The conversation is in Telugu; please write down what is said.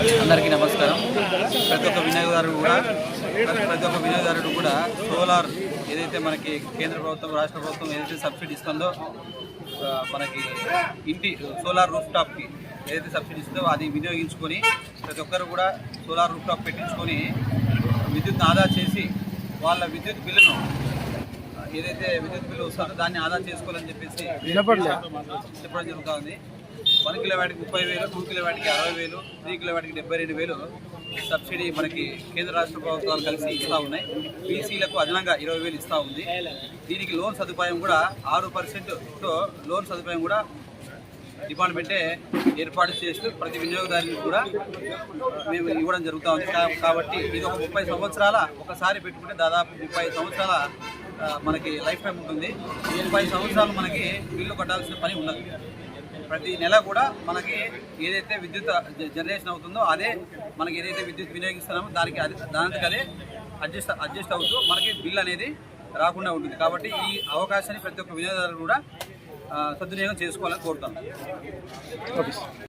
అందరికీ నమస్కారం. ప్రతి ఒక్క వినియోగదారుడు కూడా సోలార్ ఏదైతే మనకి కేంద్ర ప్రభుత్వం రాష్ట్ర ప్రభుత్వం ఏదైతే సబ్సిడీ ఇస్తుందో మనకి ఇంటి సోలార్ రూఫ్ టాప్కి ఏదైతే సబ్సిడీ ఇస్తుందో అది వినియోగించుకొని ప్రతి ఒక్కరు కూడా సోలార్ రూఫ్ టాప్ పెట్టించుకొని విద్యుత్ ఆదా చేసి వాళ్ళ విద్యుత్ బిల్లును ఏదైతే విద్యుత్ బిల్లు వస్తుందో దాన్ని ఆదా చేసుకోవాలని చెప్పేసి చెప్పడం జరుగుతూ ఉంది. 1 కిలోవాట్కి 30,000, 2 కిలోవాట్కి 60,000, 3 కిలోవాట్కి 72,000 సబ్సిడీ మనకి కేంద్ర రాష్ట్ర ప్రభుత్వాలు కలిసి ఇస్తూ ఉన్నాయి. బీసీలకు అదనంగా 20,000 ఇస్తూ ఉంది. దీనికి లోన్ సదుపాయం కూడా 6%తో లోన్ సదుపాయం కూడా డిపార్ట్మెంటే ఏర్పాటు చేస్తూ ప్రతి వినియోగదారునికి కూడా మేము ఇవ్వడం జరుగుతూ ఉంది. కాబట్టి ఇది ఒక 30 సంవత్సరాల ఒకసారి పెట్టుకుంటే దాదాపు 30 సంవత్సరాల మనకి లైఫ్ టైం ఉంటుంది. 30 సంవత్సరాలు మనకి బిల్లు కట్టాల్సిన పని ఉండదు. ప్రతి నెల కూడా మనకి ఏదైతే విద్యుత్ జనరేషన్ అవుతుందో అదే మనకి ఏదైతే విద్యుత్ వినియోగిస్తున్నామో దానికి అదే అడ్జస్ట్ అవుతూ మనకి బిల్ అనేది రాకుండా ఉంటుంది. కాబట్టి ఈ అవకాశాన్ని ప్రతి ఒక్క వినియోగదారులు కూడా సద్వినియోగం చేసుకోవాలని కోరుతాను.